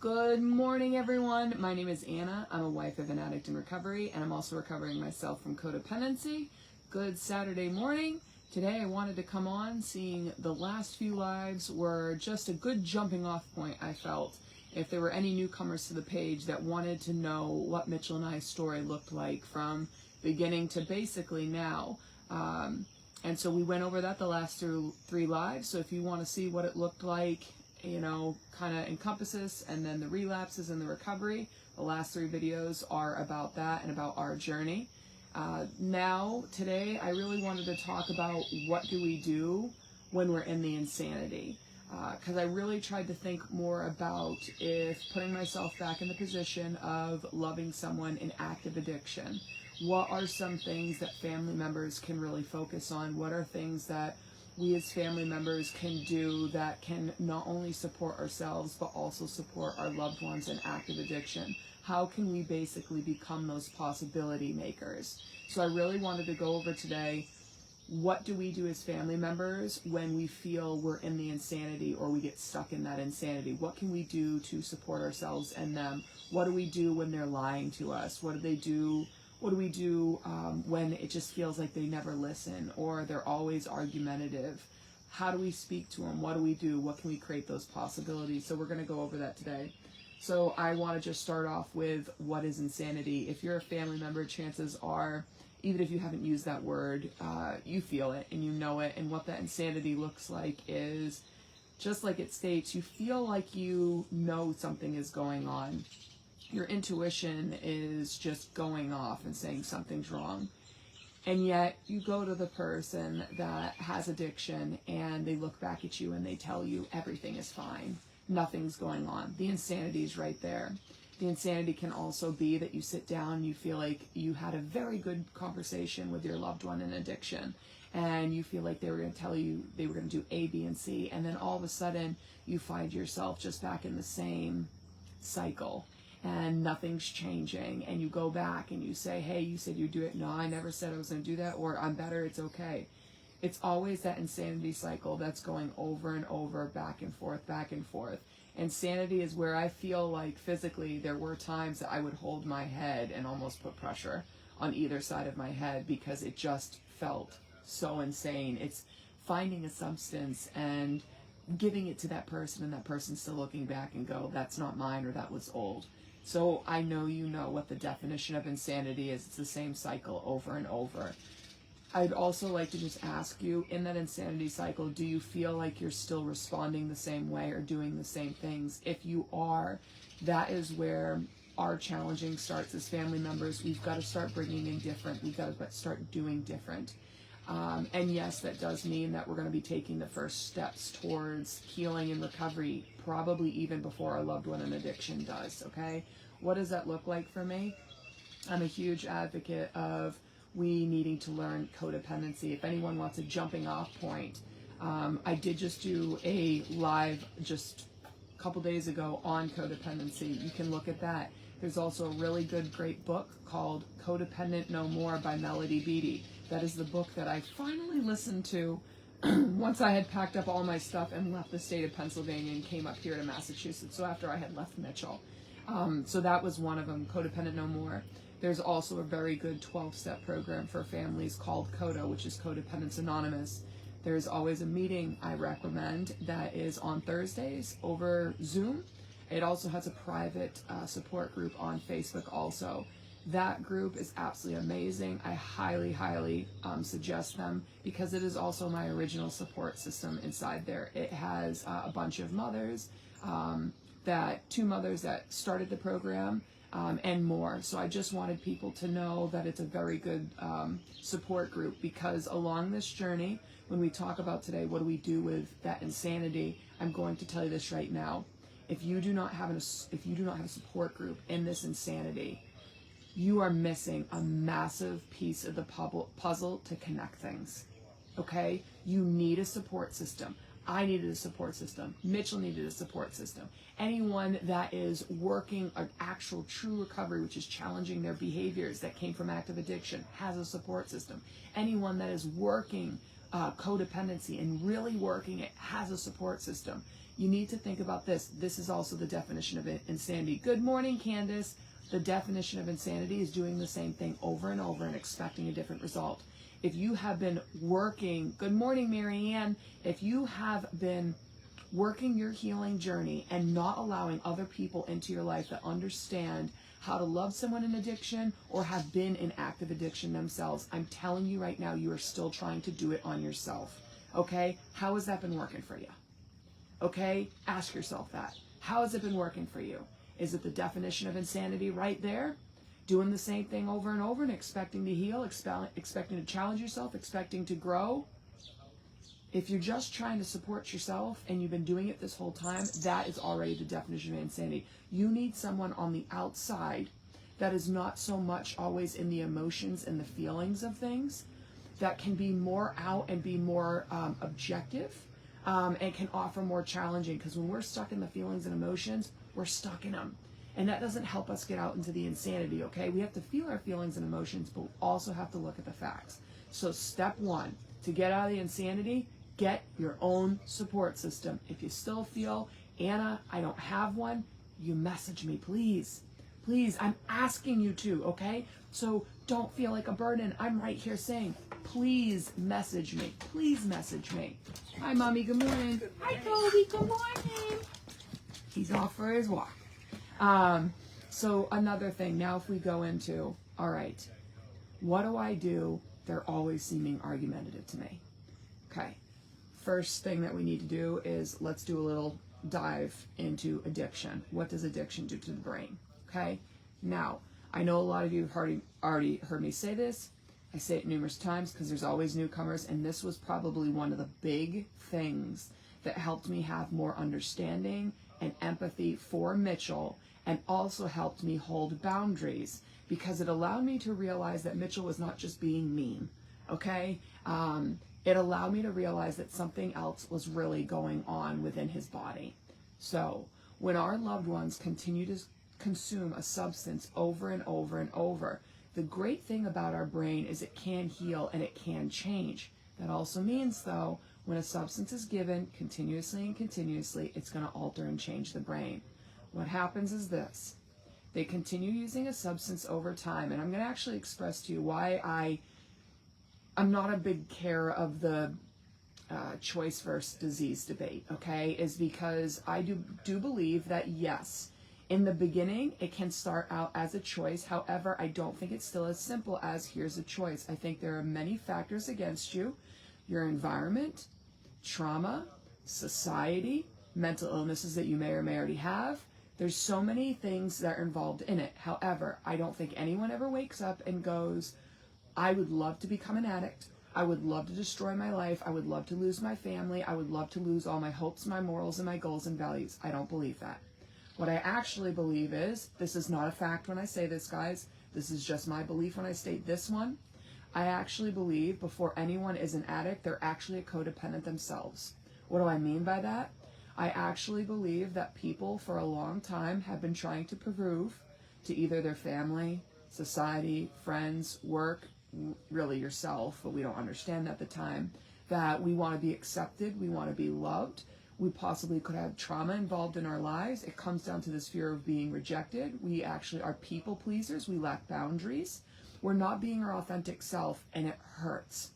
Good morning, everyone. My name is Anna. I'm a wife of an addict in recovery, and I'm also recovering myself from codependency. Good Saturday morning. Today I wanted to come on, seeing the last few lives were just a good jumping off point, I felt. If there were any newcomers to the page that wanted to know what Mitchell and I's story looked like from beginning to basically now. And so we went over that the last three lives. So if you want to see what it looked like, you know, kind of encompasses, and then the relapses and the recovery, the last three videos are about that and about our journey. Now, today, I really wanted to talk about what do we do when we're in the insanity. Because I really tried to think more about if putting myself back in the position of loving someone in active addiction. What are some things that family members can really focus on? What are things that we as family members can do that can not only support ourselves but also support our loved ones in active addiction? How can we basically become those possibility makers? So I really wanted to go over today, what do we do as family members when we feel we're in the insanity or we get stuck in that insanity? What can we do to support ourselves and them? What do we do when they're lying to us? What do they do? What do we do when it just feels like they never listen or they're always argumentative? How do we speak to them? What do we do? What can we create those possibilities? So we're going to go over that today. So I want to just start off with what is insanity. If you're a family member, chances are, even if you haven't used that word, you feel it and you know it. And what that insanity looks like is, just like it states, you feel like you know something is going on. Your intuition is just going off and saying something's wrong. And yet you go to the person that has addiction and they look back at you and they tell you everything is fine. Nothing's going on. The insanity is right there. The insanity can also be that you sit down and you feel like you had a very good conversation with your loved one in addiction. And you feel like they were going to tell you they were going to do A, B, and C. And then all of a sudden you find yourself just back in the same cycle. And nothing's changing, and you go back and you say, hey, you said you'd do it. No, I never said I was going to do that, or I'm better, it's okay. It's always that insanity cycle that's going over and over, back and forth, back and forth. Insanity is where I feel like physically there were times that I would hold my head and almost put pressure on either side of my head because it just felt so insane. It's finding a substance and giving it to that person, and that person's still looking back and go, that's not mine, or that was old. So I know you know what the definition of insanity is. It's the same cycle over and over. I'd also like to just ask you, in that insanity cycle, do you feel like you're still responding the same way or doing the same things? If you are, that is where our challenging starts as family members. We've got to start bringing in different. We've got to start doing different. And yes, that does mean that we're going to be taking the first steps towards healing and recovery, probably even before our loved one in addiction does, okay? What does that look like for me? I'm a huge advocate of we needing to learn codependency. If anyone wants a jumping off point, I did just do a live just a couple days ago on codependency. You can look at that. There's also a really good, great book called Codependent No More by Melody Beattie. That is the book that I finally listened to once I had packed up all my stuff and left the state of Pennsylvania and came up here to Massachusetts. So after I had left Mitchell. So that was one of them, Codependent No More. There's also a very good 12-step program for families called CODA, which is Codependence Anonymous. There's always a meeting I recommend that is on Thursdays over Zoom. It also has a private support group on Facebook also. That group is absolutely amazing. I highly, highly suggest them because it is also my original support system inside there. It has a bunch of mothers, two mothers that started the program, and more. So I just wanted people to know that it's a very good support group, because along this journey, when we talk about today, what do we do with that insanity, I'm going to tell you this right now. If you do not have a support group in this insanity, you are missing a massive piece of the puzzle to connect things, okay? You need a support system. I needed a support system. Mitchell needed a support system. Anyone that is working an actual true recovery, which is challenging their behaviors that came from active addiction, has a support system. Anyone that is working codependency and really working it has a support system. you need to think about this. This is also the definition of insanity. Good morning, Candace. The definition of insanity is doing the same thing over and over and expecting a different result. If you have been working, good morning, Marianne. If you have been working your healing journey and not allowing other people into your life that understand how to love someone in addiction or have been in active addiction themselves, I'm telling you right now, you are still trying to do it on yourself. Okay? How has that been working for you? Okay? Ask yourself that. How has it been working for you? Is it the definition of insanity right there? Doing the same thing over and over and expecting to heal, expecting to challenge yourself, expecting to grow? If you're just trying to support yourself and you've been doing it this whole time, that is already the definition of insanity. You need someone on the outside that is not so much always in the emotions and the feelings of things, that can be more out and be more objective, and can offer more challenging. Because when we're stuck in the feelings and emotions, we're stuck in them. And that doesn't help us get out into the insanity, okay? We have to feel our feelings and emotions, but we also have to look at the facts. So step one, to get out of the insanity, get your own support system. If you still feel, Anna, I don't have one, you message me, please. Please, I'm asking you to, okay? So don't feel like a burden. I'm right here saying, please message me. Please message me. Hi, Mommy, good morning. Hi, Toby, good morning. He's off for his walk. So another thing, now if we go into, all right, what do I do? They're always seeming argumentative to me. Okay, first thing that we need to do is let's do a little dive into addiction. What does addiction do to the brain? Okay, now, I know a lot of you have already heard me say this. I say it numerous times because there's always newcomers, and this was probably one of the big things that helped me have more understanding and empathy for Mitchell, and also helped me hold boundaries, because it allowed me to realize that Mitchell was not just being mean, okay? It allowed me to realize that something else was really going on within his body. So when our loved ones continue to consume a substance over and over and over, the great thing about our brain is it can heal and it can change. That also means, though, when a substance is given continuously and continuously, it's going to alter and change the brain. What happens is this. They continue using a substance over time, and I'm going to actually express to you why I'm not a big care of the choice versus disease debate, okay, is because I do believe that, yes, in the beginning, it can start out as a choice. However, I don't think it's still as simple as here's a choice. I think there are many factors against you: your environment, trauma, society, mental illnesses that you may or may already have. There's so many things that are involved in it. However, I don't think anyone ever wakes up and goes, I would love to become an addict. I would love to destroy my life. I would love to lose my family. I would love to lose all my hopes, my morals, and my goals and values. I don't believe that. What I actually believe is, this is not a fact when I say this, guys. This is just my belief when I state this one. I actually believe before anyone is an addict, they're actually a codependent themselves. What do I mean by that? I actually believe that people for a long time have been trying to prove to either their family, society, friends, work, really yourself, but we don't understand at the time, that we want to be accepted, we want to be loved. We possibly could have trauma involved in our lives. It comes down to this fear of being rejected. We actually are people pleasers. We lack boundaries. We're not being our authentic self, and it hurts.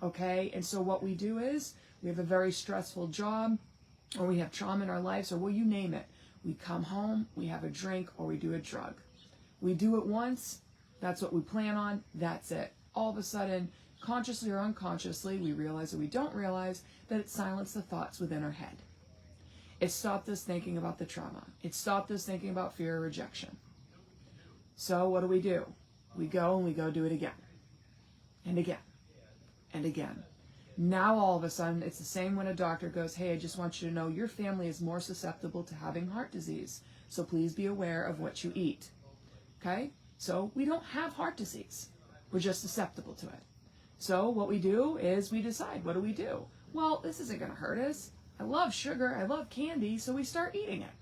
Okay? And so what we do is, we have a very stressful job, or we have trauma in our lives, or well, you name it. We come home, we have a drink, or we do a drug. We do it once, that's what we plan on, that's it. All of a sudden, consciously or unconsciously, we realize or we don't realize that it silenced the thoughts within our head. It stopped us thinking about the trauma. It stopped us thinking about fear or rejection. So what do? We go and we go do it again. And again. And again. Now all of a sudden, it's the same when a doctor goes, hey, I just want you to know your family is more susceptible to having heart disease. So please be aware of what you eat. Okay? So we don't have heart disease. We're just susceptible to it. So what we do is we decide, what do? Well, this isn't going to hurt us. I love sugar. I love candy. So we start eating it.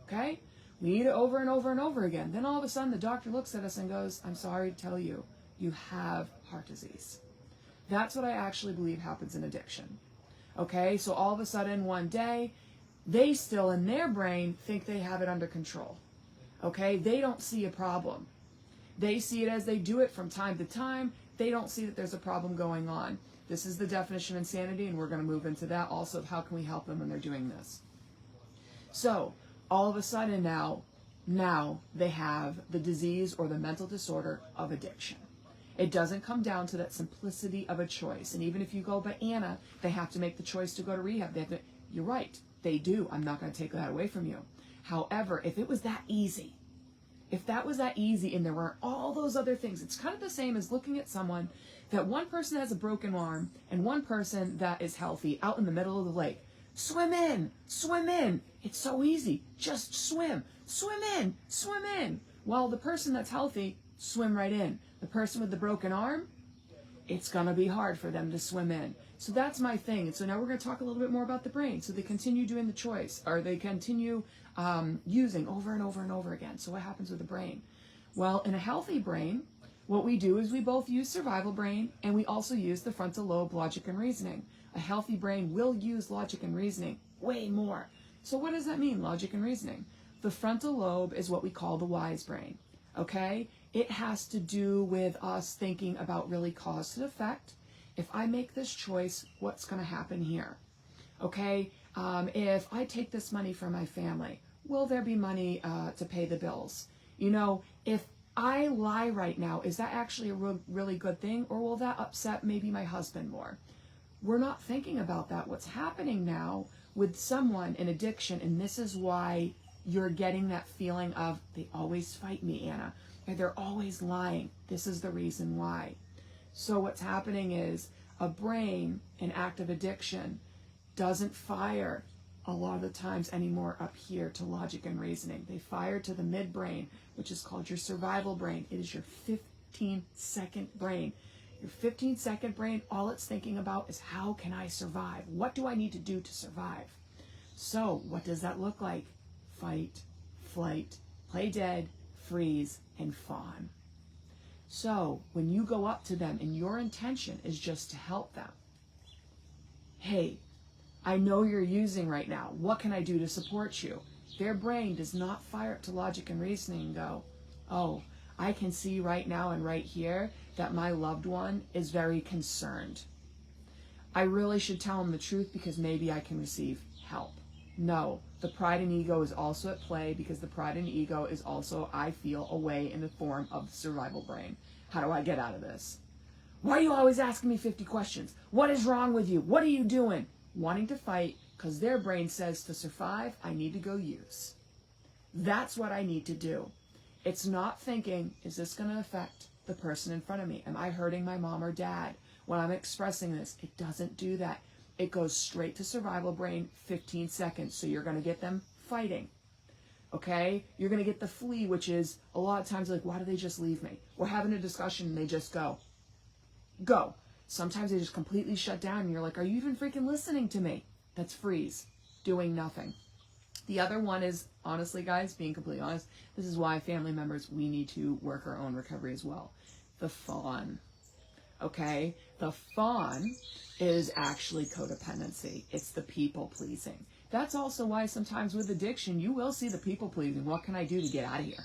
Okay? We eat it over and over and over again. Then all of a sudden, the doctor looks at us and goes, I'm sorry to tell you, you have heart disease. That's what I actually believe happens in addiction. Okay? So all of a sudden, one day, they still in their brain think they have it under control. Okay? They don't see a problem. They see it as they do it from time to time. They don't see that there's a problem going on. This is the definition of insanity, and we're going to move into that also of how can we help them when they're doing this. So, all of a sudden now they have the disease or the mental disorder of addiction. It doesn't come down to that simplicity of a choice. And even if you go by Anna, they have to make the choice to go to rehab. You're right, they do. I'm not going to take that away from you. However, if it was that easy, and there weren't all those other things, it's kind of the same as looking at someone that one person has a broken arm and one person that is healthy out in the middle of the lake. Swim in, swim in. It's so easy. Just swim, swim in, swim in. Well, the person that's healthy, swim right in. The person with the broken arm, it's going to be hard for them to swim in. So that's my thing. And so now we're going to talk a little bit more about the brain. So they continue doing the choice, or they continue using over and over and over again. So what happens with the brain? Well, in a healthy brain, what we do is we both use survival brain, and we also use the frontal lobe, logic and reasoning. A healthy brain will use logic and reasoning way more. So what does that mean, logic and reasoning? The frontal lobe is what we call the wise brain, okay? It has to do with us thinking about really cause and effect. If I make this choice, what's going to happen here? Okay, if I take this money from my family, will there be money to pay the bills? You know, if I lie right now, is that actually a really good thing, or will that upset maybe my husband more? We're not thinking about that. What's happening now with someone in addiction, and this is why you're getting that feeling of, they always fight me, Anna, or they're always lying. This is the reason why. So what's happening is a brain in active addiction doesn't fire a lot of the times anymore up here to logic and reasoning. They fire to the midbrain, which is called your survival brain. It is your 15-second brain. Your 15-second brain, all it's thinking about is, how can I survive? What do I need to do to survive? So what does that look like? Fight, flight, play dead, freeze, and fawn. So when you go up to them and your intention is just to help them, hey, I know you're using right now. What can I do to support you? Their brain does not fire up to logic and reasoning and go, oh, I can see right now and right here that my loved one is very concerned. I really should tell him the truth because maybe I can receive help. No, the pride and ego is also at play, because the pride and ego is also, I feel, a way in the form of the survival brain. How do I get out of this? Why are you always asking me 50 questions? What is wrong with you? What are you doing? Wanting to fight because their brain says, to survive, I need to go use. That's what I need to do. It's not thinking, is this going to affect the person in front of me? Am I hurting my mom or dad when I'm expressing this? It doesn't do that. It goes straight to survival brain, 15 seconds. So you're going to get them fighting. Okay? You're going to get the flee, which is a lot of times like, why do they just leave me? We're having a discussion and they just go. Go. Sometimes they just completely shut down and you're like, are you even freaking listening to me? That's freeze. Doing nothing. The other one is, honestly, guys, being completely honest, this is why family members, we need to work our own recovery as well. The fawn. Okay? The fawn is actually codependency. It's the people pleasing. That's also why sometimes with addiction, you will see the people pleasing. What can I do to get out of here?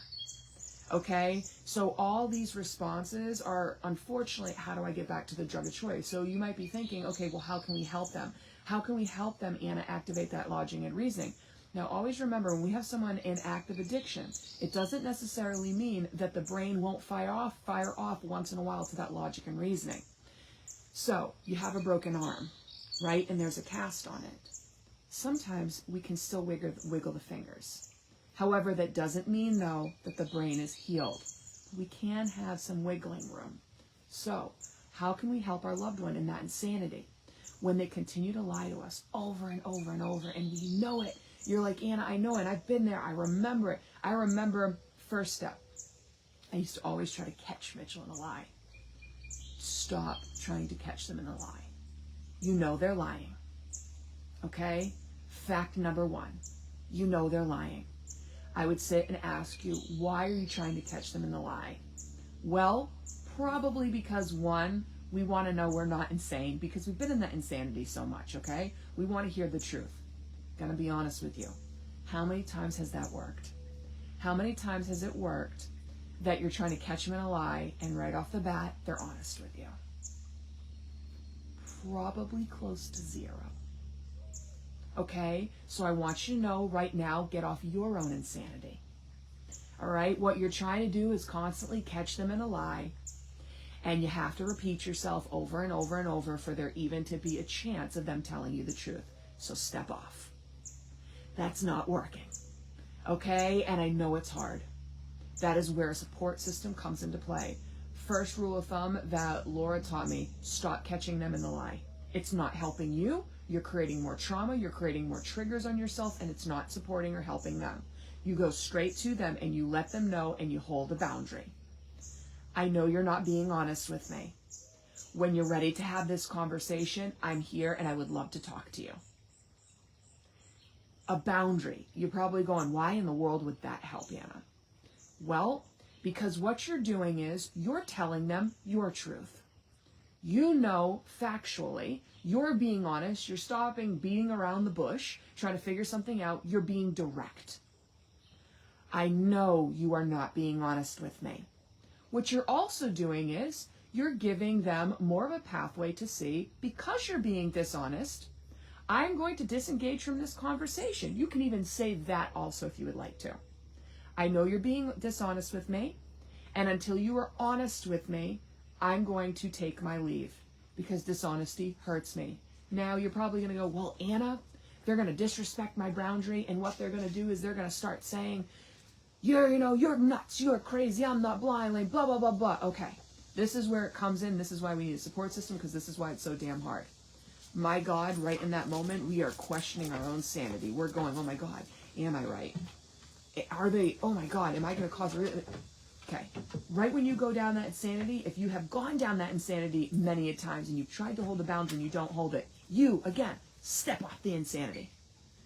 Okay? So all these responses are, unfortunately, how do I get back to the drug of choice? So you might be thinking, okay, well, how can we help them? How can we help them, Anna, activate that logic and reasoning? Now, always remember, when we have someone in active addiction, it doesn't necessarily mean that the brain won't fire off once in a while to that logic and reasoning. So, you have a broken arm, right? And there's a cast on it. Sometimes we can still wiggle the fingers. However, that doesn't mean, though, that the brain is healed. We can have some wiggling room. So, how can we help our loved one in that insanity? When they continue to lie to us over and over and over, and we know it. You're like, Anna, I know it. I've been there. I remember it. I remember first step. I used to always try to catch Mitchell in a lie. Stop trying to catch them in a lie. You know they're lying. Okay? Fact number one. You know they're lying. I would sit and ask you, why are you trying to catch them in the lie? Well, probably because, one, we want to know we're not insane because we've been in that insanity so much, okay? We want to hear the truth. Gonna be honest with you. How many times has that worked? How many times has it worked that you're trying to catch them in a lie and right off the bat, they're honest with you? Probably close to 0. Okay? So I want you to know right now, get off your own insanity. All right? What you're trying to do is constantly catch them in a lie, and you have to repeat yourself over and over and over for there even to be a chance of them telling you the truth. So step off. That's not working. Okay? And I know it's hard. That is where a support system comes into play. First rule of thumb that Laura taught me, stop catching them in the lie. It's not helping you. You're creating more trauma. You're creating more triggers on yourself, and it's not supporting or helping them. You go straight to them and you let them know and you hold a boundary. I know you're not being honest with me. When you're ready to have this conversation, I'm here and I would love to talk to you. A boundary. You're probably going, why in the world would that help, Anna? Well, because what you're doing is you're telling them your truth. You know factually, you're being honest, you're stopping beating around the bush, trying to figure something out, you're being direct. I know you are not being honest with me. What you're also doing is you're giving them more of a pathway to see, because you're being dishonest, I'm going to disengage from this conversation. You can even say that also if you would like to. I know you're being dishonest with me, and until you are honest with me, I'm going to take my leave because dishonesty hurts me. Now you're probably going to go, well, Anna, they're going to disrespect my boundary, and what they're going to do is they're going to start saying, you're nuts, you're crazy, I'm not blind, like blah, blah, blah, blah. Okay, this is where it comes in. This is why we need a support system, because this is why it's so damn hard. My God, right in that moment, we are questioning our own sanity. We're going, oh my God, am I right? Are they, oh my God, am I going to cause a... Okay, right when you go down that insanity, if you have gone down that insanity many a times and you've tried to hold the boundary and you don't hold it, you, again, step off the insanity.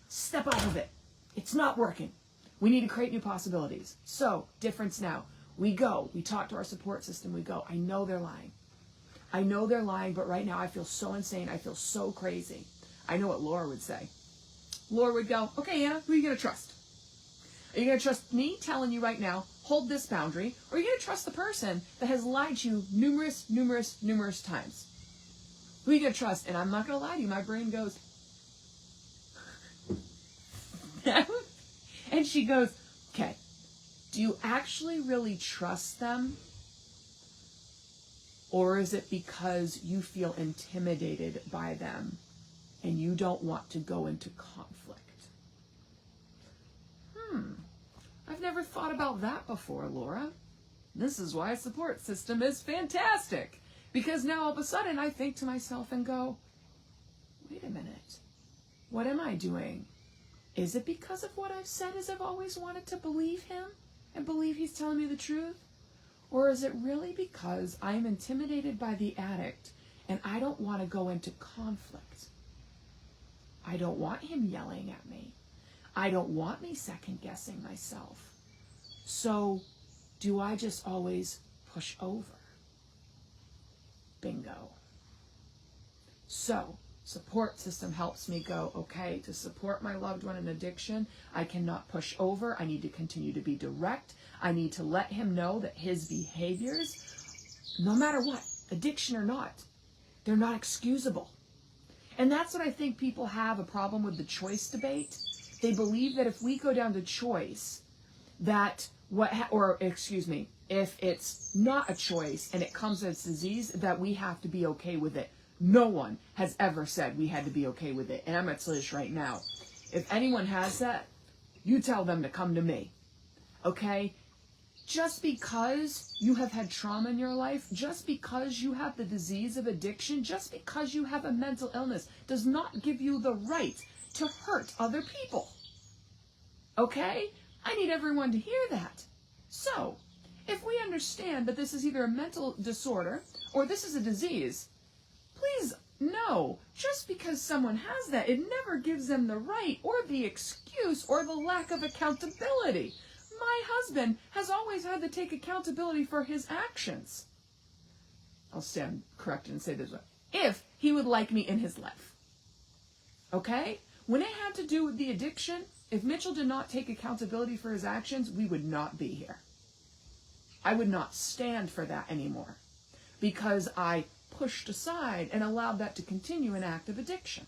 Step off of it. It's not working. We need to create new possibilities. So, difference now. We go. We talk to our support system. We go. I know they're lying. I know they're lying, but right now I feel so insane. I feel so crazy. I know what Laura would say. Laura would go, okay, Anna, who are you going to trust? Are you going to trust me telling you right now, hold this boundary, or are you going to trust the person that has lied to you numerous times? Who are you going to trust? And I'm not going to lie to you. My brain goes, and she goes, okay, do you actually really trust them? Or is it because you feel intimidated by them and you don't want to go into conflict? I've never thought about that before, Laura. This is why a support system is fantastic. Because now all of a sudden I think to myself and go, wait a minute, what am I doing? Is it because of what I've said as I've always wanted to believe him and believe he's telling me the truth? Or is it really because I'm intimidated by the addict and I don't want to go into conflict? I don't want him yelling at me. I don't want me second guessing myself. So do I just always push over? Bingo. So support system helps me go, okay, to support my loved one in addiction, I cannot push over. I need to continue to be direct. I need to let him know that his behaviors, no matter what, addiction or not, they're not excusable. And that's what I think people have a problem with the choice debate. They believe that if we go down to choice, that if it's not a choice and it comes as disease, that we have to be okay with it. No one has ever said we had to be okay with it. And I'm going to tell you this right now. If anyone has that, you tell them to come to me. Okay? Just because you have had trauma in your life, just because you have the disease of addiction, just because you have a mental illness, does not give you the right to hurt other people. Okay? I need everyone to hear that. So, if we understand that this is either a mental disorder or this is a disease, please know, just because someone has that, it never gives them the right or the excuse or the lack of accountability. My husband has always had to take accountability for his actions. I'll stand corrected and say this way. If he would like me in his life. Okay? When it had to do with the addiction, if Mitchell did not take accountability for his actions, we would not be here. I would not stand for that anymore because I pushed aside and allowed that to continue an act of addiction.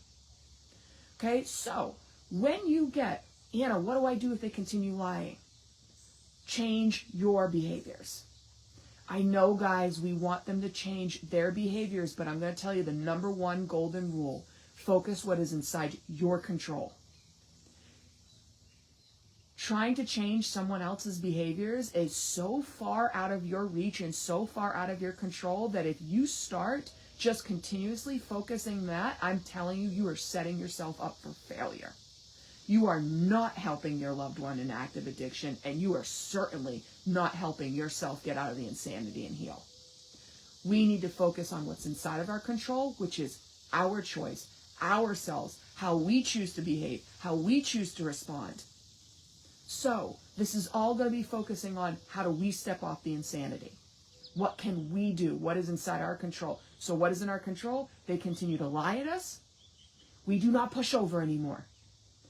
Okay, so when you get, Anna, what do I do if they continue lying? Change your behaviors. I know, guys, we want them to change their behaviors, but I'm going to tell you the number one golden rule. Focus what is inside your control. Trying to change someone else's behaviors is so far out of your reach and so far out of your control that if you start just continuously focusing that, I'm telling you, you are setting yourself up for failure. You are not helping your loved one in active addiction, and you are certainly not helping yourself get out of the insanity and heal. We need to focus on what's inside of our control, which is our choice, ourselves, how we choose to behave, how we choose to respond. So this is all going to be focusing on how do we step off the insanity? What can we do? What is inside our control? So what is in our control? They continue to lie at us. We do not push over anymore.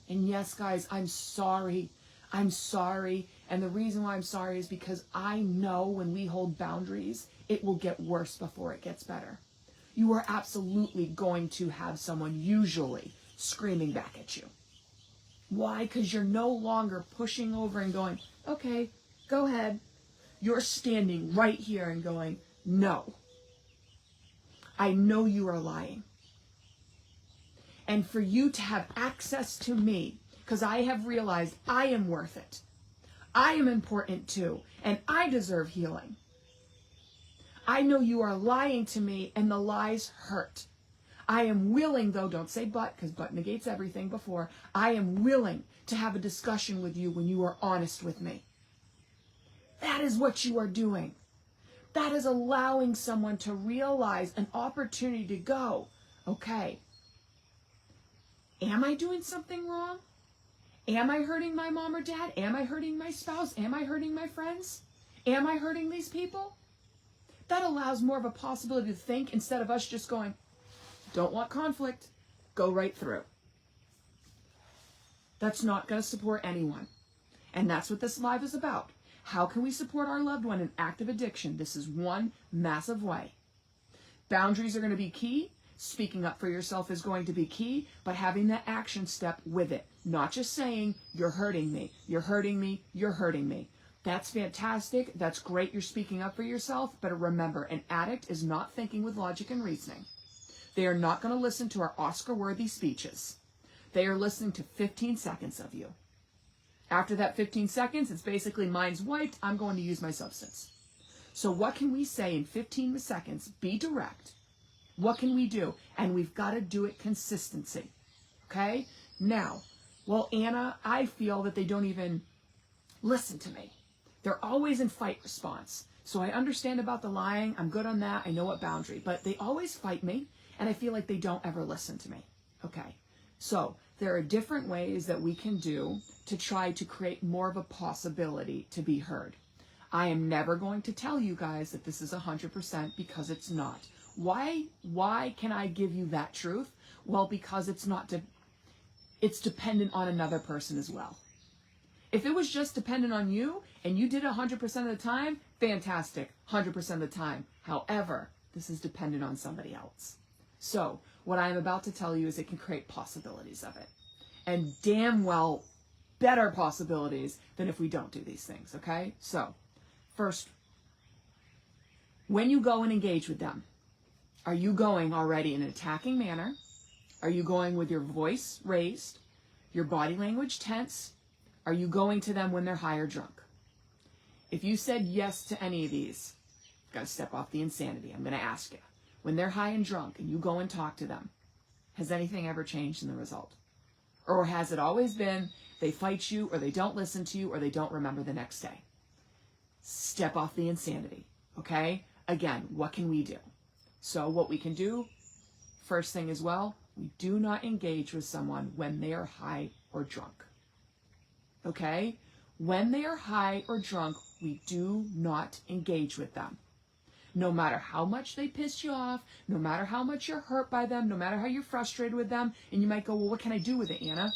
And yes, guys, I'm sorry. I'm sorry. And the reason why I'm sorry is because I know when we hold boundaries, it will get worse before it gets better. You are absolutely going to have someone usually screaming back at you. Why? Because you're no longer pushing over and going, okay, go ahead. You're standing right here and going, no. I know you are lying. And for you to have access to me, because I have realized I am worth it. I am important too, and I deserve healing. I know you are lying to me, and the lies hurt. I am willing, though, don't say but, because but negates everything before. I am willing to have a discussion with you when you are honest with me. That is what you are doing. That is allowing someone to realize an opportunity to go, okay, am I doing something wrong? Am I hurting my mom or dad? Am I hurting my spouse? Am I hurting my friends? Am I hurting these people? That allows more of a possibility to think instead of us just going, don't want conflict, go right through. That's not going to support anyone. And that's what this live is about. How can we support our loved one in active addiction? This is one massive way. Boundaries are going to be key. Speaking up for yourself is going to be key, but having that action step with it. Not just saying, you're hurting me, you're hurting me, you're hurting me. That's fantastic. That's great. You're speaking up for yourself. But remember, an addict is not thinking with logic and reasoning. They are not going to listen to our Oscar-worthy speeches. They are listening to 15 seconds of you. After that 15 seconds, it's basically mine's wiped. I'm going to use my substance. So what can we say in 15 seconds? Be direct. What can we do? And we've got to do it consistency. Okay? Now, well, Anna, I feel that they don't even listen to me. They're always in fight response. So I understand about the lying. I'm good on that. I know what boundary. But they always fight me. And I feel like they don't ever listen to me. Okay. So there are different ways that we can do to try to create more of a possibility to be heard. I am never going to tell you guys that this is 100% because it's not. Why can I give you that truth? Well, because it's not. It's dependent on another person as well. If it was just dependent on you and you did it 100% of the time, fantastic, 100% of the time. However, this is dependent on somebody else. So what I'm about to tell you is it can create possibilities of it. And damn well better possibilities than if we don't do these things, okay? So first, when you go and engage with them, are you going already in an attacking manner? Are you going with your voice raised, your body language tense? Are you going to them when they're high or drunk? If you said yes to any of these, you've got to step off the insanity. I'm going to ask you. When they're high and drunk and you go and talk to them, has anything ever changed in the result? Or has it always been they fight you or they don't listen to you or they don't remember the next day? Step off the insanity, okay? Again, what can we do? So what we can do, first thing as well, we do not engage with someone when they are high or drunk. Okay? When they are high or drunk, we do not engage with them. No matter how much they piss you off, no matter how much you're hurt by them, no matter how you're frustrated with them, and you might go, well, what can I do with it, Anna?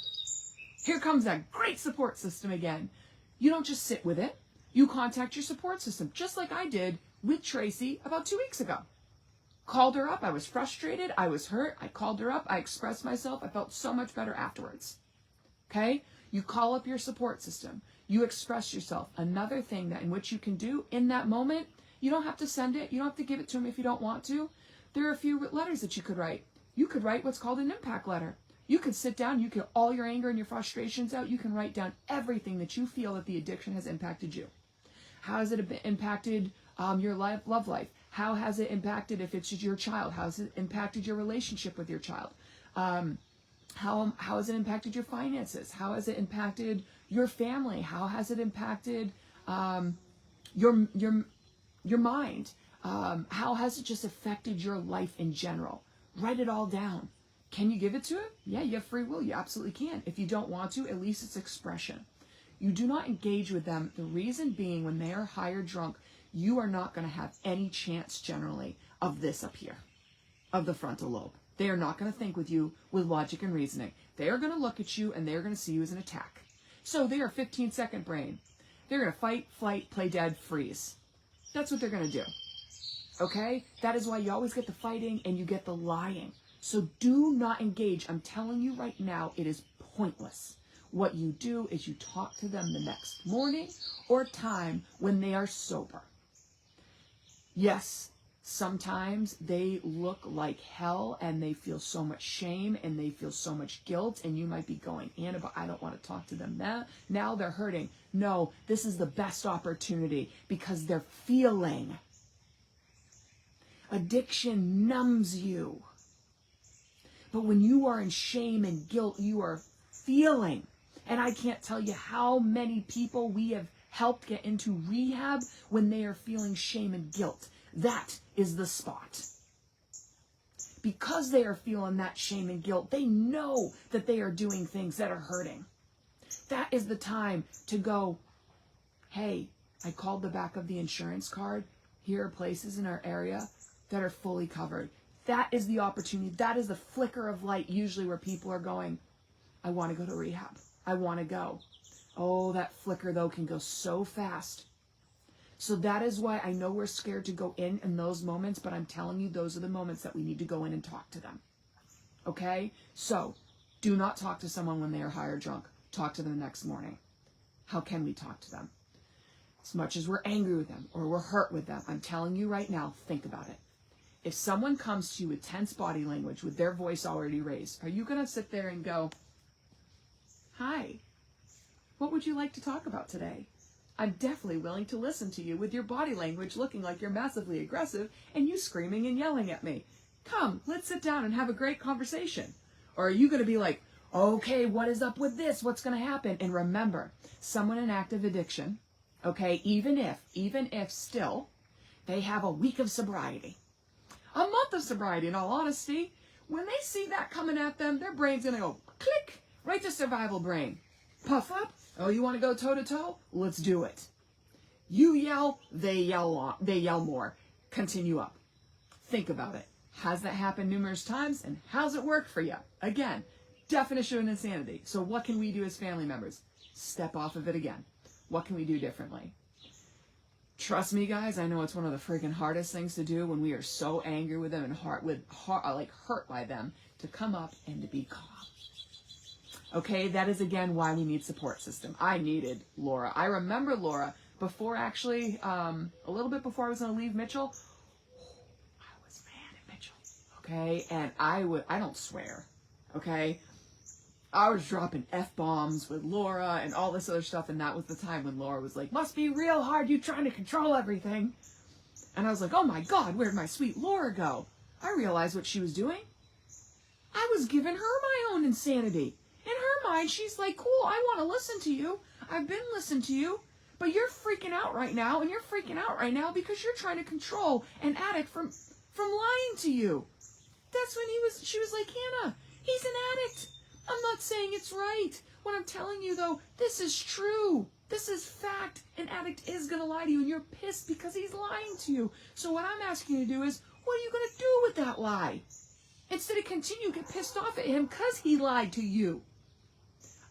Here comes that great support system again. You don't just sit with it. You contact your support system, just like I did with Tracy about 2 weeks ago. Called her up. I was frustrated. I was hurt. I called her up. I expressed myself. I felt so much better afterwards. Okay? You call up your support system. You express yourself. Another thing that in which you can do in that moment, you don't have to send it. You don't have to give it to them if you don't want to. There are a few letters that you could write. You could write what's called an impact letter. You could sit down. You could all your anger and your frustrations out. You can write down everything that you feel that the addiction has impacted you. How has it impacted your love life? How has it impacted if it's your child? How has it impacted your relationship with your child? How has it impacted your finances? How has it impacted your family? How has it impacted your mind? How has it just affected your life in general? Write it all down. Can you give it to it? Yeah, you have free will. You absolutely can. If you don't want to, at least it's expression. You do not engage with them. The reason being, when they are high or drunk, you are not going to have any chance generally of this up here, of the frontal lobe. They are not going to think with you with logic and reasoning. They are going to look at you and they are going to see you as an attack. So they are 15-second brain. They're going to fight, flight, play dead, freeze. That's what they're going to do. Okay? That is why you always get the fighting and you get the lying. So do not engage. I'm telling you right now, it is pointless. What you do is you talk to them the next morning or time when they are sober. Yes, sometimes they look like hell and they feel so much shame and they feel so much guilt, and you might be going, Anna, but I don't want to talk to them now. Now they're hurting. No, this is the best opportunity because they're feeling. Addiction numbs you. But when you are in shame and guilt, you are feeling. And I can't tell you how many people we have helped get into rehab when they are feeling shame and guilt. That is the spot. Because they are feeling that shame and guilt, they know that they are doing things that are hurting. That is the time to go, hey, I called the back of the insurance card. Here are places in our area that are fully covered. That is the opportunity. That is the flicker of light usually where people are going, I want to go to rehab. I want to go. Oh, that flicker, though, can go so fast. So that is why I know we're scared to go in those moments, but I'm telling you, those are the moments that we need to go in and talk to them. Okay? So do not talk to someone when they are high or drunk. Talk to them the next morning. How can we talk to them? As much as we're angry with them or we're hurt with them, I'm telling you right now, think about it. If someone comes to you with tense body language, with their voice already raised, are you going to sit there and go, hi, what would you like to talk about today? I'm definitely willing to listen to you with your body language looking like you're massively aggressive and you screaming and yelling at me. Come, let's sit down and have a great conversation. Or are you going to be like, okay, what is up with this? What's going to happen? And remember, someone in active addiction, okay, even if still, they have a week of sobriety, a month of sobriety, in all honesty, when they see that coming at them, their brain's going to go click, right to survival brain. Puff up. Oh, you want to go toe-to-toe? Let's do it. You yell, they yell more. Continue up. Think about it. Has that happened numerous times, and how's it worked for you? Again, definition of insanity. So what can we do as family members? Step off of it again. What can we do differently? Trust me, guys, I know it's one of the freaking hardest things to do when we are so angry with them and hurt by them, to come up and to be calm. Okay, that is again why we need support system. I needed Laura. I remember Laura before, actually, a little bit before I was going to leave Mitchell. I was mad at Mitchell. Okay, and I don't swear. Okay, I was dropping F-bombs with Laura and all this other stuff, and that was the time when Laura was like, must be real hard, you trying to control everything. And I was like, oh my God, where'd my sweet Laura go? I realized what she was doing. I was giving her my own insanity. In her mind, she's like, cool, I want to listen to you. I've been listening to you, but you're freaking out right now, and you're freaking out right now because you're trying to control an addict from lying to you. That's when she was like, Hannah, he's an addict. I'm not saying it's right. What I'm telling you, though, this is true. This is fact. An addict is going to lie to you, and you're pissed because he's lying to you. So what I'm asking you to do is, what are you going to do with that lie? Instead of continue to get pissed off at him because he lied to you.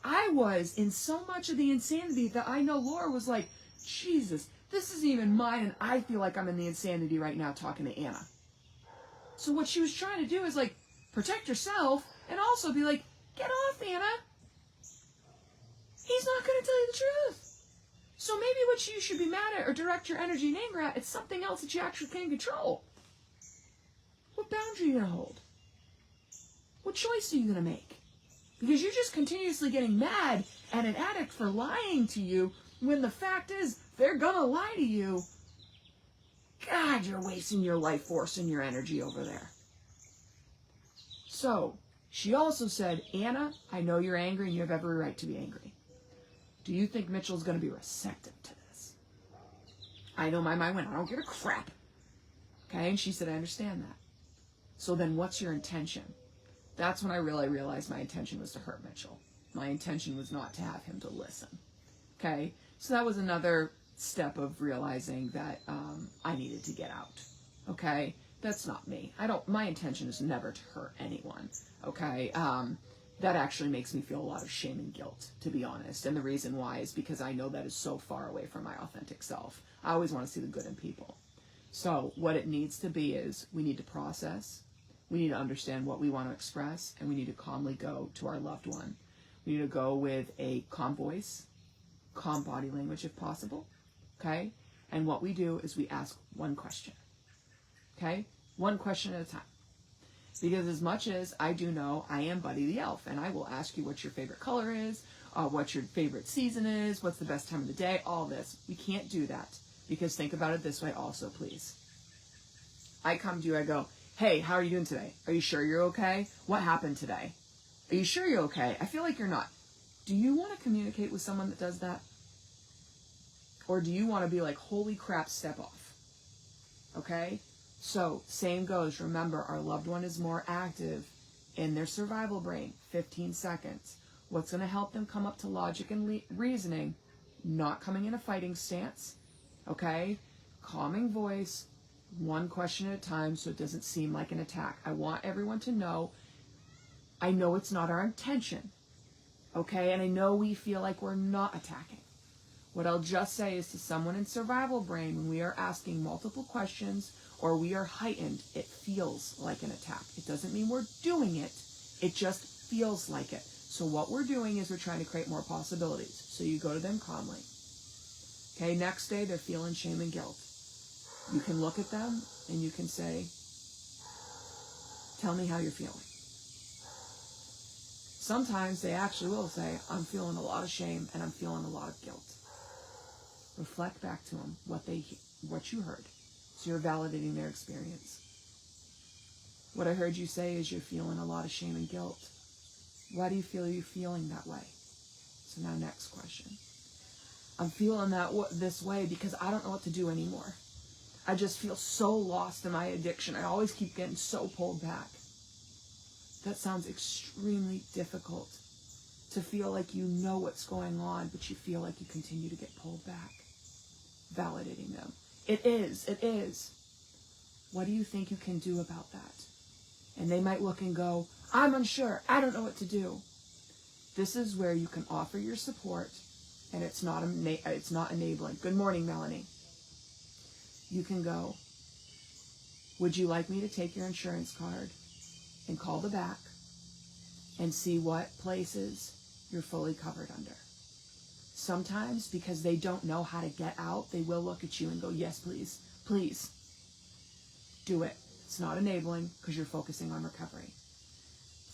I was in so much of the insanity that I know Laura was like, Jesus, this isn't even mine, and I feel like I'm in the insanity right now talking to Anna. So what she was trying to do is like, protect yourself, and also be like, get off, Anna. He's not going to tell you the truth. So maybe what you should be mad at or direct your energy and anger at, it's something else that you actually can control. What boundary are you going to hold? What choice are you going to make? Because you're just continuously getting mad at an addict for lying to you when the fact is they're going to lie to you. God, you're wasting your life force and your energy over there. So, she also said, Anna, I know you're angry and you have every right to be angry. Do you think Mitchell's going to be receptive to this? I know my mind went, I don't give a crap. Okay, and she said, I understand that. So then what's your intention? That's when I really realized my intention was to hurt Mitchell. My intention was not to have him to listen. Okay, so that was another step of realizing that I needed to get out. Okay, that's not me. My intention is never to hurt anyone. Okay, that actually makes me feel a lot of shame and guilt, to be honest. And the reason why is because I know that is so far away from my authentic self. I always want to see the good in people. So what it needs to be is we need to process. We need to understand what we want to express, and we need to calmly go to our loved one. We need to go with a calm voice, calm body language if possible, okay? And what we do is we ask one question, okay? One question at a time. Because as much as I do know, I am Buddy the Elf, and I will ask you what your favorite color is, what your favorite season is, what's the best time of the day, all this. We can't do that, because think about it this way also, please. I come to you, I go, hey, how are you doing today? Are you sure you're okay? What happened today? Are you sure you're okay? I feel like you're not. Do you want to communicate with someone that does that? Or do you want to be like, holy crap, step off? Okay? So, same goes. Remember, our loved one is more active in their survival brain. 15 seconds. What's going to help them come up to logic and reasoning? Not coming in a fighting stance. Okay? Calming voice. One question at a time so it doesn't seem like an attack. I want everyone to know, I know it's not our intention. Okay? And I know we feel like we're not attacking. What I'll just say is to someone in survival brain, when we are asking multiple questions or we are heightened, it feels like an attack. It doesn't mean we're doing it. It just feels like it. So what we're doing is we're trying to create more possibilities. So you go to them calmly. Okay, next day they're feeling shame and guilt. You can look at them and you can say, tell me how you're feeling. Sometimes they actually will say, I'm feeling a lot of shame and I'm feeling a lot of guilt. Reflect back to them what you heard. So you're validating their experience. What I heard you say is you're feeling a lot of shame and guilt. Why do you feel you're feeling that way? So now next question. I'm feeling this way because I don't know what to do anymore. I just feel so lost in my addiction. I always keep getting so pulled back. That sounds extremely difficult to feel like you know what's going on, but you feel like you continue to get pulled back. Validating them. It is. What do you think you can do about that? And they might look and go, I'm unsure. I don't know what to do. This is where you can offer your support, and it's not enabling. Good morning, Melanie. You can go, would you like me to take your insurance card and call the back and see what places you're fully covered under? Sometimes, because they don't know how to get out, they will look at you and go, yes, please, please, do it. It's not enabling because you're focusing on recovery.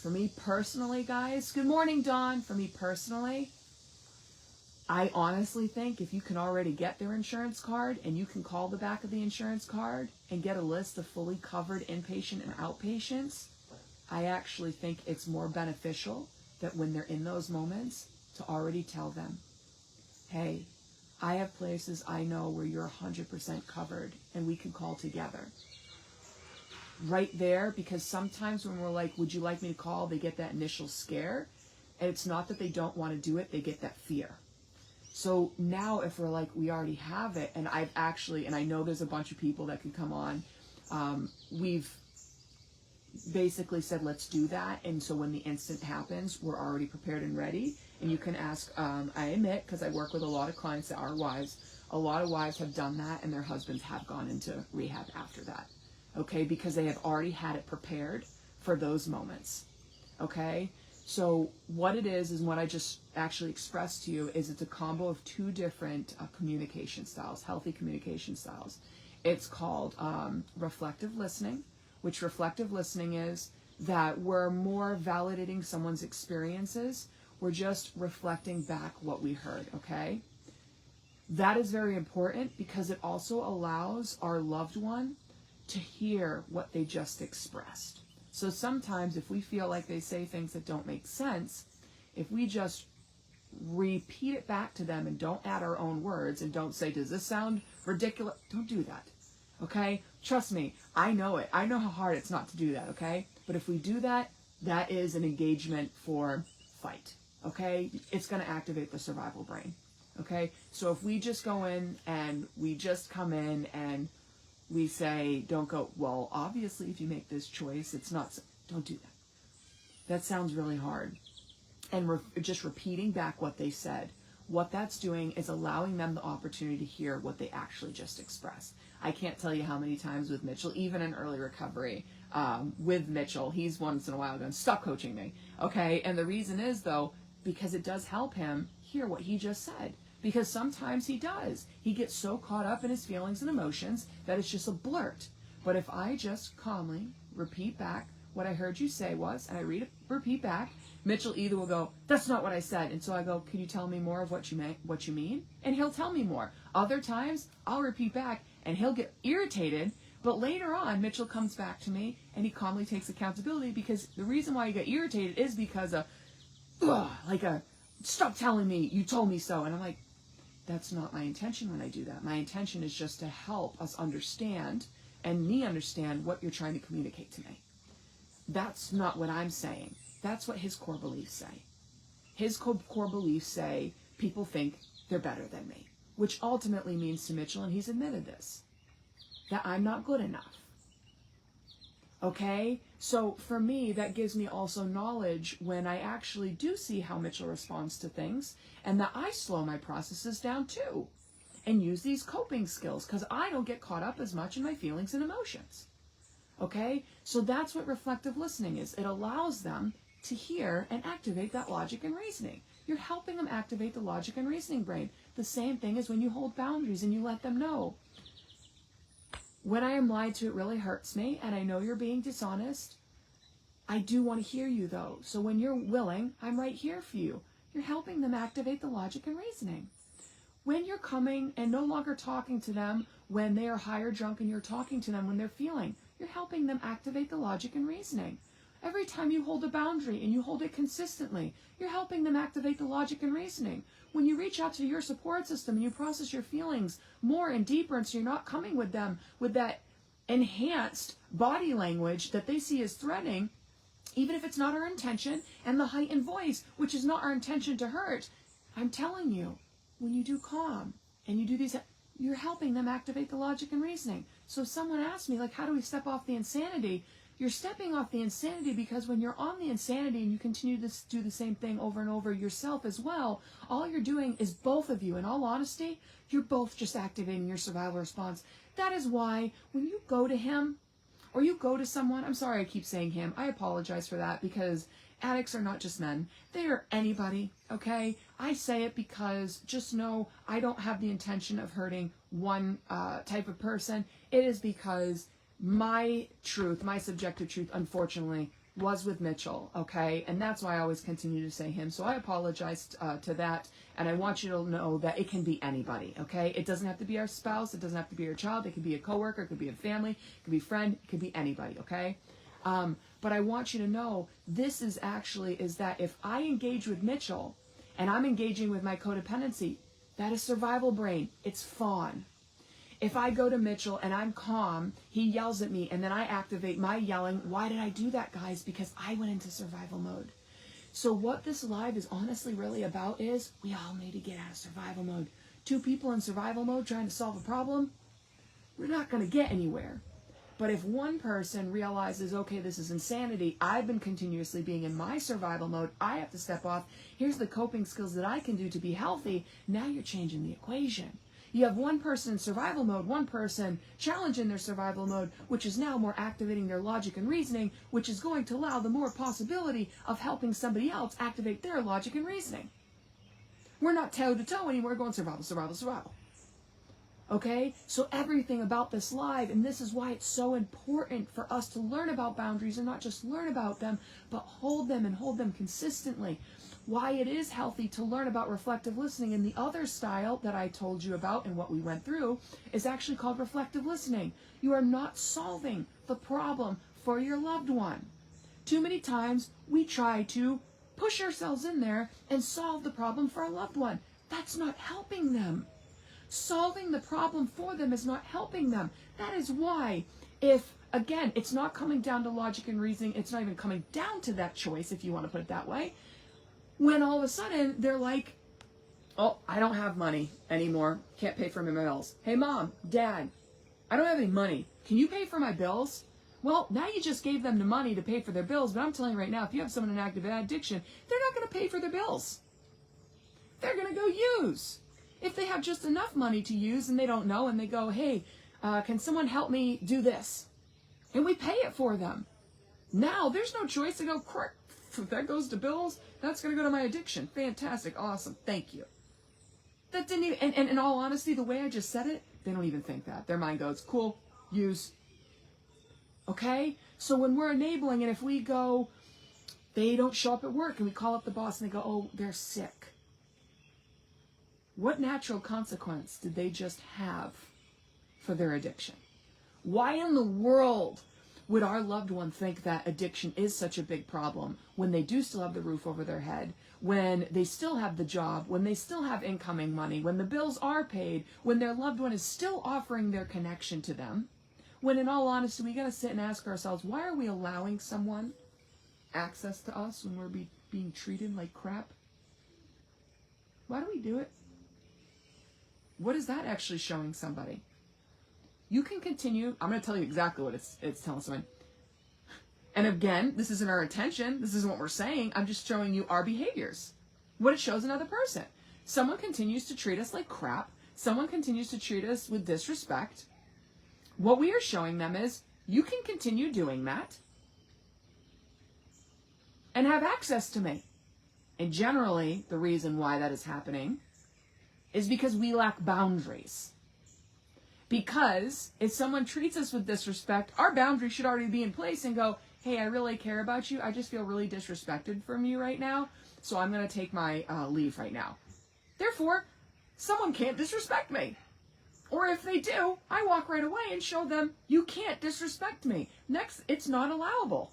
For me personally, guys, good morning, Dawn. For me personally, I honestly think if you can already get their insurance card and you can call the back of the insurance card and get a list of fully covered inpatient and outpatients, I actually think it's more beneficial that when they're in those moments to already tell them, hey, I have places I know where you're 100% covered and we can call together. Right there, because sometimes when we're like, would you like me to call, they get that initial scare. And it's not that they don't want to do it, they get that fear. So now if we're like, we already have it, and I've actually, and I know there's a bunch of people that can come on, we've basically said, let's do that. And so when the instant happens, we're already prepared and ready. And you can ask, I admit, because I work with a lot of clients that are wives, a lot of wives have done that and their husbands have gone into rehab after that. Okay, because they have already had it prepared for those moments. Okay, so what it is what I just actually expressed to you is it's a combo of two different communication styles, healthy communication styles. It's called reflective listening, which reflective listening is that we're more validating someone's experiences. We're just reflecting back what we heard, okay? That is very important because it also allows our loved one to hear what they just expressed. So sometimes if we feel like they say things that don't make sense, if we just repeat it back to them and don't add our own words and don't say, does this sound ridiculous? Don't do that, okay? Trust me, I know it. I know how hard it's not to do that, okay? But if we do that, that is an engagement for fight, okay? It's going to activate the survival brain, okay? So if we just go in and we just come in and we say, don't go, well, obviously if you make this choice, it's not, don't do that. That sounds really hard. And just repeating back what they said. What that's doing is allowing them the opportunity to hear what they actually just expressed. I can't tell you how many times with Mitchell, even in early recovery, with Mitchell, he's once in a while going, stop coaching me, okay? And the reason is, though, because it does help him hear what he just said. Because sometimes he does. He gets so caught up in his feelings and emotions that it's just a blurt. But if I just calmly repeat back what I heard you say was, and I repeat back, Mitchell either will go, that's not what I said. And so I go, can you tell me more of what you mean? And he'll tell me more. Other times, I'll repeat back, and he'll get irritated. But later on, Mitchell comes back to me, and he calmly takes accountability, because the reason why he got irritated is because stop telling me, you told me so. And I'm like, that's not my intention when I do that. My intention is just to help us understand and me understand what you're trying to communicate to me. That's not what I'm saying. That's what his core beliefs say. His core beliefs say people think they're better than me, which ultimately means to Mitchell, and he's admitted this, that I'm not good enough. Okay? So for me, that gives me also knowledge when I actually do see how Mitchell responds to things, and that I slow my processes down too and use these coping skills, because I don't get caught up as much in my feelings and emotions. Okay? So that's what reflective listening is. It allows them to hear and activate that logic and reasoning. You're helping them activate the logic and reasoning brain. The same thing as when you hold boundaries and you let them know, when I am lied to, it really hurts me, and I know you're being dishonest. I do want to hear you, though. So when you're willing, I'm right here for you. You're helping them activate the logic and reasoning. When you're coming and no longer talking to them when they are high or drunk, and you're talking to them when they're feeling, you're helping them activate the logic and reasoning. Every time you hold a boundary and you hold it consistently, you're helping them activate the logic and reasoning. When you reach out to your support system and you process your feelings more and deeper, and so you're not coming with them with that enhanced body language that they see as threatening, even if it's not our intention, and the heightened voice, which is not our intention to hurt, I'm telling you, when you do calm and you do these, you're helping them activate the logic and reasoning. So if someone asks me, like, how do we step off the insanity? You're stepping off the insanity because when you're on the insanity and you continue to do the same thing over and over yourself as well, all you're doing is, both of you, in all honesty, you're both just activating your survival response. That is why when you go to him or you go to someone, I'm sorry I keep saying him, I apologize for that, because addicts are not just men. They are anybody, okay? I say it because just know I don't have the intention of hurting one type of person. It is because my truth, my subjective truth, unfortunately, was with Mitchell, okay? And that's why I always continue to say him. So I apologize to that, and I want you to know that it can be anybody, okay? It doesn't have to be our spouse. It doesn't have to be our child. It could be a coworker. It could be a family. It could be a friend. It could be anybody, okay? But I want you to know this is that if I engage with Mitchell and I'm engaging with my codependency, that is survival brain. It's fawn. If I go to Mitchell and I'm calm, he yells at me, and then I activate my yelling. Why did I do that, guys? Because I went into survival mode. So what this live is honestly really about is we all need to get out of survival mode. Two people in survival mode trying to solve a problem, we're not going to get anywhere. But if one person realizes, okay, this is insanity, I've been continuously being in my survival mode, I have to step off, here's the coping skills that I can do to be healthy, now you're changing the equation. You have one person in survival mode, one person challenging their survival mode, which is now more activating their logic and reasoning, which is going to allow the more possibility of helping somebody else activate their logic and reasoning. We're not toe-to-toe anymore, we're going survival, survival, survival. Okay? So everything about this live, and this is why it's so important for us to learn about boundaries and not just learn about them, but hold them and hold them consistently. Why it is healthy to learn about reflective listening, and the other style that I told you about and what we went through is actually called reflective listening. You are not solving the problem for your loved one. Too many times we try to push ourselves in there and solve the problem for our loved one. That's not helping them. Solving the problem for them is not helping them. That is why, if, again, it's not coming down to logic and reasoning, it's not even coming down to that choice, if you want to put it that way, when all of a sudden they're like, oh, I don't have money anymore, can't pay for my bills. Hey, Mom, Dad, I don't have any money. Can you pay for my bills? Well, now you just gave them the money to pay for their bills, but I'm telling you right now, if you have someone in active addiction, they're not going to pay for their bills. They're going to go use. If they have just enough money to use and they don't know and they go, hey, can someone help me do this? And we pay it for them. Now, there's no choice to go, crap, if that goes to bills, that's going to go to my addiction. Fantastic. Awesome. Thank you. That didn't even, and in all honesty, the way I just said it, they don't even think that. Their mind goes, cool, use. Okay? So when we're enabling, and if we go, they don't show up at work, and we call up the boss and they go, oh, they're sick. What natural consequence did they just have for their addiction? Why in the world would our loved one think that addiction is such a big problem when they do still have the roof over their head, when they still have the job, when they still have incoming money, when the bills are paid, when their loved one is still offering their connection to them? When in all honesty, we got to sit and ask ourselves, why are we allowing someone access to us when we're being treated like crap? Why do we do it? What is that actually showing somebody? You can continue. I'm going to tell you exactly what it's telling someone. And again, this isn't our intention. This isn't what we're saying. I'm just showing you our behaviors. What it shows another person. Someone continues to treat us like crap. Someone continues to treat us with disrespect. What we are showing them is, you can continue doing that and have access to me. And generally, the reason why that is happening is because we lack boundaries. Because if someone treats us with disrespect, our boundary should already be in place and go, hey, I really care about you. I just feel really disrespected from you right now, so I'm going to take my leave right now. Therefore, someone can't disrespect me. Or if they do, I walk right away and show them, you can't disrespect me. Next, it's not allowable.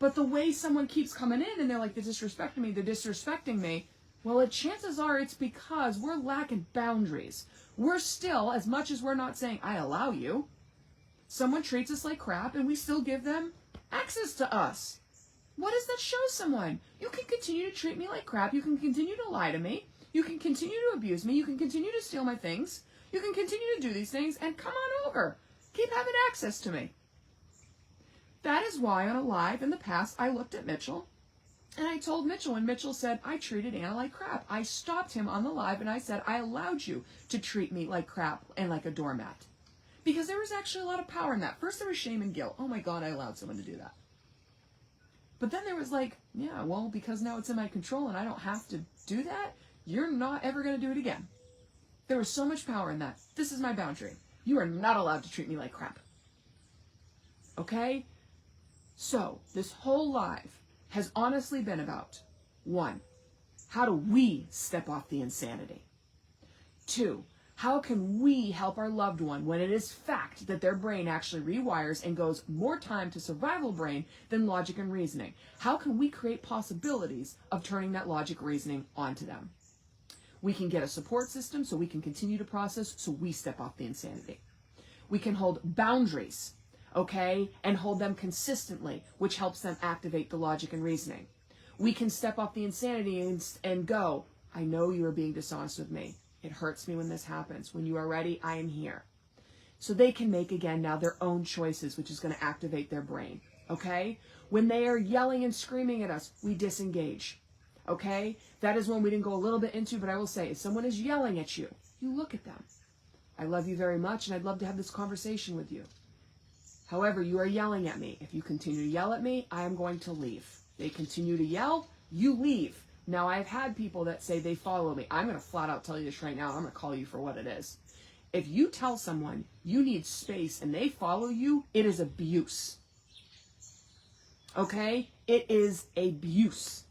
But the way someone keeps coming in and they're like, they're disrespecting me, well, chances are it's because we're lacking boundaries. We're still, as much as we're not saying, I allow you, someone treats us like crap and we still give them access to us. What does that show someone? You can continue to treat me like crap. You can continue to lie to me. You can continue to abuse me. You can continue to steal my things. You can continue to do these things and come on over. Keep having access to me. That is why on a live in the past, I looked at Mitchell and I told Mitchell, when Mitchell said, I treated Anna like crap, I stopped him on the live and I said, I allowed you to treat me like crap and like a doormat. Because there was actually a lot of power in that. First there was shame and guilt. Oh my God, I allowed someone to do that. But then there was like, yeah, well, because now it's in my control and I don't have to do that, you're not ever going to do it again. There was so much power in that. This is my boundary. You are not allowed to treat me like crap. Okay? So, this whole live has honestly been about, 1, how do we step off the insanity? 2, how can we help our loved one when it is fact that their brain actually rewires and goes more time to survival brain than logic and reasoning? How can we create possibilities of turning that logic reasoning onto them? We can get a support system so we can continue to process so we step off the insanity. We can hold boundaries, okay, and hold them consistently, which helps them activate the logic and reasoning. We can step off the insanity and go, I know you are being dishonest with me. It hurts me when this happens. When you are ready, I am here. So they can make, again, now their own choices, which is going to activate their brain, okay? When they are yelling and screaming at us, we disengage, okay? That is one we didn't go a little bit into, but I will say, if someone is yelling at you, you look at them. I love you very much, and I'd love to have this conversation with you. However, you are yelling at me. If you continue to yell at me, I am going to leave. They continue to yell, you leave. Now, I've had people that say they follow me. I'm going to flat out tell you this right now. I'm going to call you for what it is. If you tell someone you need space and they follow you, it is abuse. Okay? It is abuse.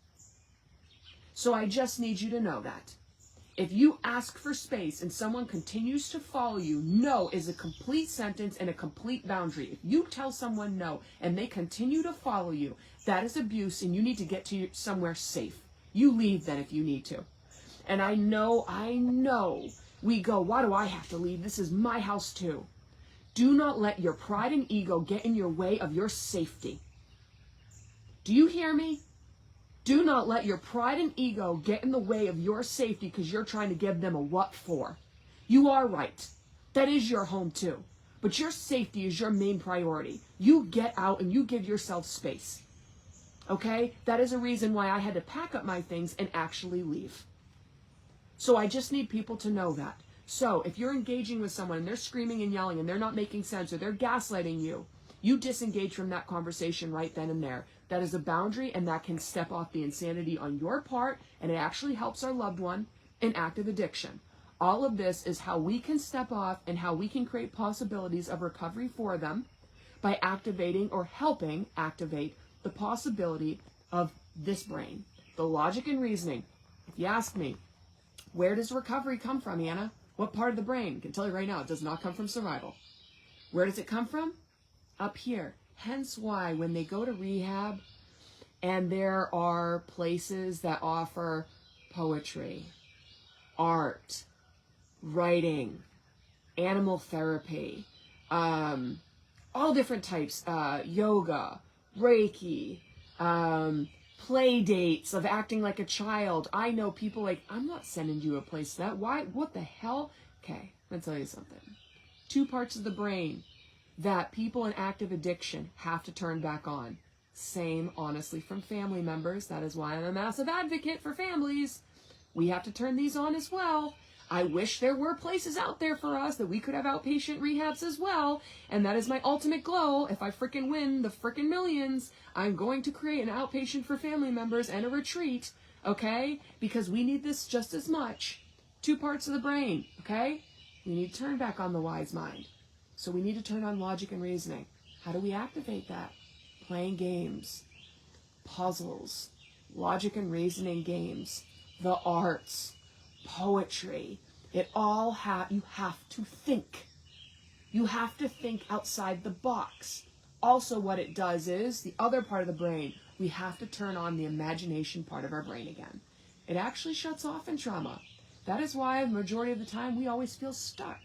So I just need you to know that. If you ask for space and someone continues to follow you, no is a complete sentence and a complete boundary. If you tell someone no and they continue to follow you, that is abuse and you need to get to somewhere safe. You leave then if you need to. And I know, we go, why do I have to leave? This is my house too. Do not let your pride and ego get in your way of your safety. Do you hear me? Do not let your pride and ego get in the way of your safety because you're trying to give them a what for. You are right. That is your home too. But your safety is your main priority. You get out and you give yourself space. Okay? That is a reason why I had to pack up my things and actually leave. So I just need people to know that. So if you're engaging with someone and they're screaming and yelling and they're not making sense or they're gaslighting you, you disengage from that conversation right then and there. That is a boundary and that can step off the insanity on your part, and it actually helps our loved one in active addiction. All of this is how we can step off and how we can create possibilities of recovery for them by activating or helping activate the possibility of this brain, the logic and reasoning. If you ask me, where does recovery come from, Anna? What part of the brain? I can tell you right now, it does not come from survival. Where does it come from? Up here. Hence why when they go to rehab and there are places that offer poetry, art, writing, animal therapy, all different types, yoga, Reiki, play dates of acting like a child. I know people like, I'm not sending you a place that. Why? What the hell? Okay, let me tell you something. 2 parts of the brain that people in active addiction have to turn back on. Same, honestly, from family members. That is why I'm a massive advocate for families. We have to turn these on as well. I wish there were places out there for us that we could have outpatient rehabs as well. And that is my ultimate goal. If I frickin' win the frickin' millions, I'm going to create an outpatient for family members and a retreat, okay? Because we need this just as much. 2 parts of the brain, okay? We need to turn back on the wise mind. So we need to turn on logic and reasoning. How do we activate that? Playing games, puzzles, logic and reasoning games, the arts, poetry. It all you have to think. You have to think outside the box. Also what it does is, the other part of the brain, we have to turn on the imagination part of our brain again. It actually shuts off in trauma. That is why the majority of the time we always feel stuck.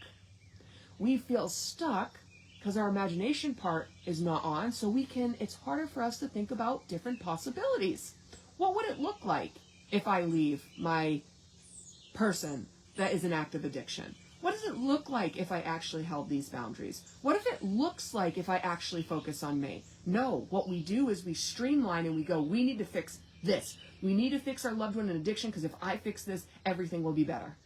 We feel stuck because our imagination part is not on, so it's harder for us to think about different possibilities. What would it look like if I leave my person that is in active addiction? What does it look like if I actually held these boundaries? What if it looks like if I actually focus on me? No, what we do is we streamline and we go, we need to fix this. We need to fix our loved one in addiction because if I fix this, everything will be better.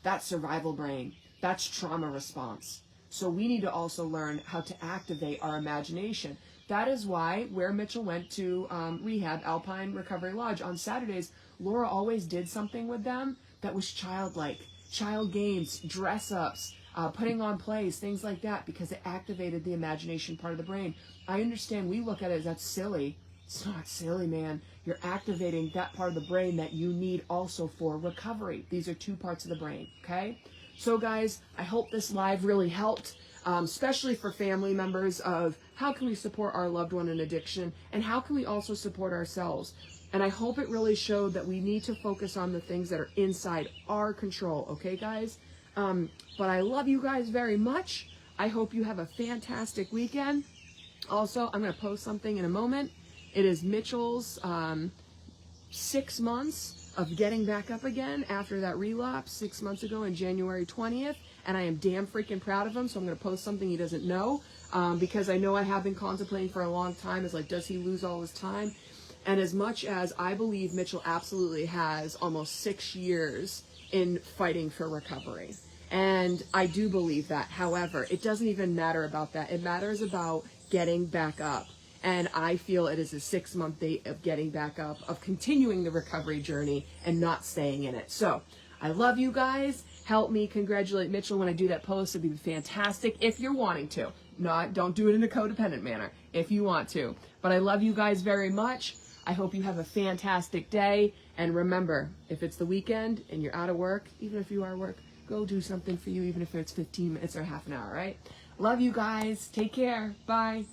That's survival brain. That's trauma response. So we need to also learn how to activate our imagination. That is why where Mitchell went to rehab, Alpine Recovery Lodge, on Saturdays, Laura always did something with them that was childlike. Child games, dress-ups, putting on plays, things like that, because it activated the imagination part of the brain. I understand we look at it as that's silly. It's not silly, man. You're activating that part of the brain that you need also for recovery. These are 2 parts of the brain, okay? So guys, I hope this live really helped, especially for family members, of how can we support our loved one in addiction and how can we also support ourselves. And I hope it really showed that we need to focus on the things that are inside our control, okay guys? But I love you guys very much. I hope you have a fantastic weekend. Also, I'm going to post something in a moment. It is Mitchell's 6 months of getting back up again after that relapse 6 months ago on January 20th, and I am damn freaking proud of him. So I'm going to post something he doesn't know, because I know I have been contemplating for a long time, is like, does he lose all his time? And as much as I believe Mitchell absolutely has almost 6 years in fighting for recovery, and I do believe that. However, it doesn't even matter about that. It matters about getting back up. And I feel it is a 6-month date of getting back up, of continuing the recovery journey and not staying in it. So I love you guys. Help me congratulate Mitchell when I do that post. It'd be fantastic if you're wanting to. Don't do it in a codependent manner if you want to. But I love you guys very much. I hope you have a fantastic day. And remember, if it's the weekend and you're out of work, even if you are at work, go do something for you, even if it's 15 minutes or half an hour, right? Love you guys. Take care. Bye.